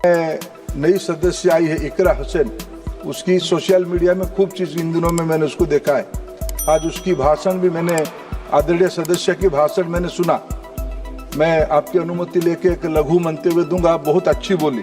नई सदस्य आई है इकरा हुसैन, उसकी सोशल मीडिया में खूब चीज़ इन दिनों में मैंने उसको देखा है। आज उसकी भाषण भी मैंने, आदरणीय सदस्य की भाषण मैंने सुना। मैं आपकी अनुमति लेके एक लघु मंतव्य दूंगा। बहुत अच्छी बोली।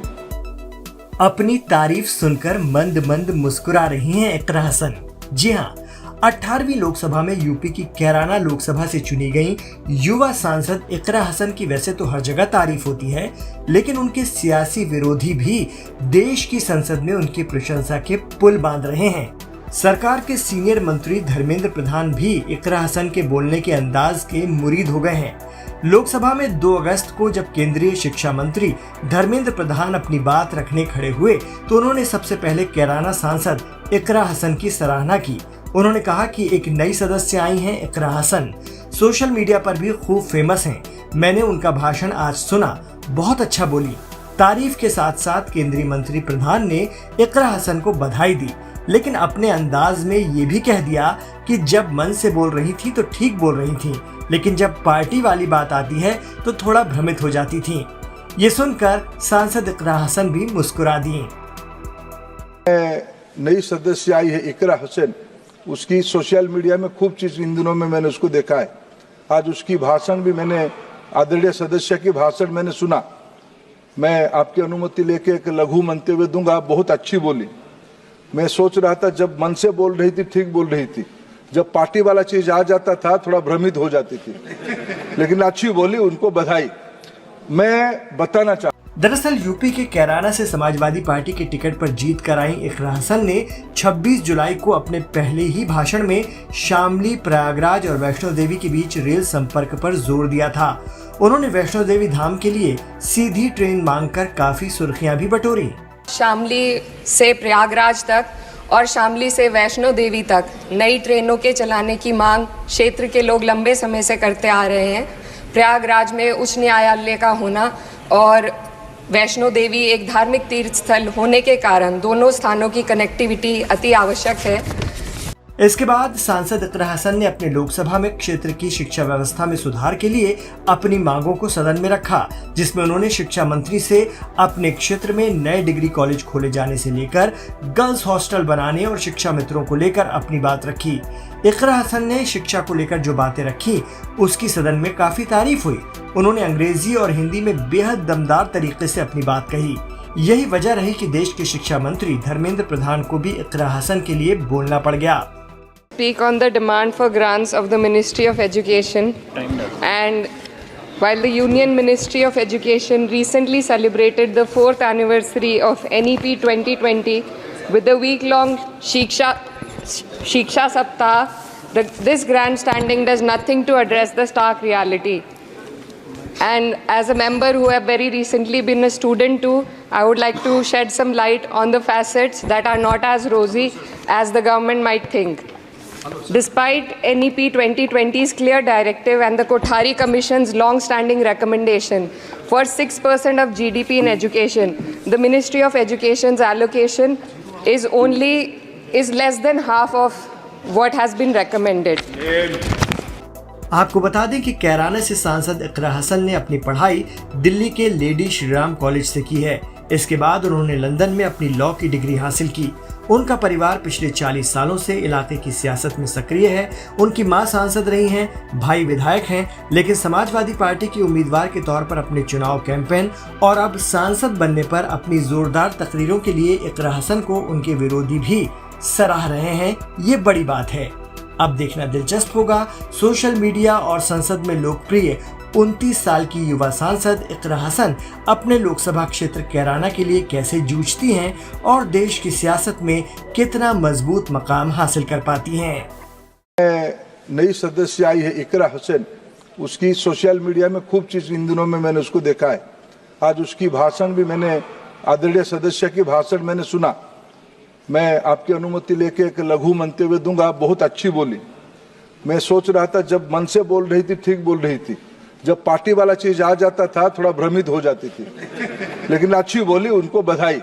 अपनी तारीफ सुनकर मंद मंद मुस्कुरा रही हैं इकरा हसन। जी हाँ, 18वीं लोकसभा में यूपी की कैराना लोकसभा से चुनी गई युवा सांसद इकरा हसन की वैसे तो हर जगह तारीफ होती है, लेकिन उनके सियासी विरोधी भी देश की संसद में उनकी प्रशंसा के पुल बांध रहे हैं। सरकार के सीनियर मंत्री धर्मेंद्र प्रधान भी इकरा हसन के बोलने के अंदाज के मुरीद हो गए हैं। लोकसभा में 2 अगस्त को जब केंद्रीय शिक्षा मंत्री धर्मेंद्र प्रधान अपनी बात रखने खड़े हुए तो उन्होंने सबसे पहले कैराना सांसद इकरा हसन की सराहना की। उन्होंने कहा कि एक नई सदस्य आई हैं इकरा हसन, सोशल मीडिया पर भी खूब फेमस हैं। मैंने उनका भाषण आज सुना, बहुत अच्छा बोली। तारीफ के साथ साथ केंद्रीय मंत्री प्रधान ने इकरा हसन को बधाई दी, लेकिन अपने अंदाज में ये भी कह दिया कि जब मन से बोल रही थी तो ठीक बोल रही थी, लेकिन जब पार्टी वाली बात आती है तो थोड़ा भ्रमित हो जाती थी। ये सुनकर सांसद इकरा हसन भी मुस्कुरा दिए। नई सदस्य आई है इकरा हुसैन, उसकी सोशल मीडिया में खूब चीज़ इन दिनों में मैंने उसको देखा है। आज उसकी भाषण भी मैंने, आदरणीय सदस्य की भाषण मैंने सुना। मैं आपकी अनुमति लेके एक लघु मंतव्य दूंगा। बहुत अच्छी बोली। मैं सोच रहा था जब मन से बोल रही थी ठीक बोल रही थी, जब पार्टी वाला चीज आ जाता था थोड़ा भ्रमित हो जाती थी, लेकिन अच्छी बोली, उनको बधाई। मैं बताना चाहता, दरअसल यूपी के कैराना से समाजवादी पार्टी के टिकट पर जीत कर आई इकरा हसन ने 26 जुलाई को अपने पहले ही भाषण में शामली, प्रयागराज और वैष्णो देवी के बीच रेल संपर्क पर जोर दिया था। उन्होंने वैष्णो देवी धाम के लिए सीधी ट्रेन मांगकर काफी सुर्खियां भी बटोरी। शामली से प्रयागराज तक और शामली से वैष्णो देवी तक नई ट्रेनों के चलाने की मांग क्षेत्र के लोग लंबे समय से करते आ रहे हैं। प्रयागराज में उच्च न्यायालय का होना और वैष्णो देवी एक धार्मिक तीर्थ स्थल होने के कारण दोनों स्थानों की कनेक्टिविटी अति आवश्यक है। इसके बाद सांसद इकरा हसन ने अपने लोकसभा में क्षेत्र की शिक्षा व्यवस्था में सुधार के लिए अपनी मांगों को सदन में रखा, जिसमें उन्होंने शिक्षा मंत्री से अपने क्षेत्र में नए डिग्री कॉलेज खोले जाने से लेकर गर्ल्स हॉस्टल बनाने और शिक्षा मित्रों को लेकर अपनी बात रखी। इकरा हसन ने शिक्षा को लेकर जो बातें रखी उसकी सदन में काफी तारीफ हुई। उन्होंने अंग्रेजी और हिंदी में बेहद दमदार तरीके से अपनी बात कही। यही वजह रही कि देश के शिक्षा मंत्री धर्मेंद्र प्रधान को भी इकरा हसन के लिए बोलना पड़ गया। Speak on the demand for grants of the Ministry of Education, and while the Union Ministry of Education recently celebrated the 4th anniversary of NEP 2020 with the week-long Shiksha Saptah, this grandstanding does nothing to address the stark reality. And as a member who have very recently been a student too, I would like to shed some light on the facets that are not as rosy as the government might think. Despite NEP 2020's clear directive and the Kothari Commission's long-standing recommendation for 6% of GDP in education, the Ministry of Education's allocation is less than half of what has been recommended. आपको बता दें कि कैराना से सांसद इकरा हसन ने अपनी पढ़ाई दिल्ली के लेडी श्रीराम कॉलेज से की है। इसके बाद उन्होंने लंदन में अपनी लॉ की डिग्री हासिल की। उनका परिवार पिछले 40 सालों से इलाके की सियासत में सक्रिय है। उनकी मां सांसद रही हैं, भाई विधायक हैं, लेकिन समाजवादी पार्टी की उम्मीदवार के तौर पर अपने चुनाव कैंपेन और अब सांसद बनने पर अपनी जोरदार तकरीरों के लिए इकरा हसन को उनके विरोधी भी सराह रहे हैं। ये बड़ी बात है। अब देखना दिलचस्प होगा सोशल मीडिया और संसद में लोकप्रिय 29 साल की युवा सांसद इकरा हसन अपने लोकसभा क्षेत्र कैराना के लिए कैसे जूझती हैं और देश की सियासत में कितना मजबूत मकाम हासिल कर पाती हैं। नई सदस्य आई है इकरा हुसैन, उसकी सोशल मीडिया में खूब चीज़ इन दिनों में मैंने उसको देखा है। आज उसकी भाषण भी मैंने, आदरणीय सदस्य की भाषण मैंने सुना। मैं आपकी अनुमति लेके एक लघु मंतव्य दूंगा। बहुत अच्छी बोली। मैं सोच रहा था जब मन से बोल रही थी ठीक बोल रही थी, जब पार्टी वाला चीज आ जाता था थोड़ा भ्रमित हो जाती थी, लेकिन अच्छी बोली, उनको बधाई।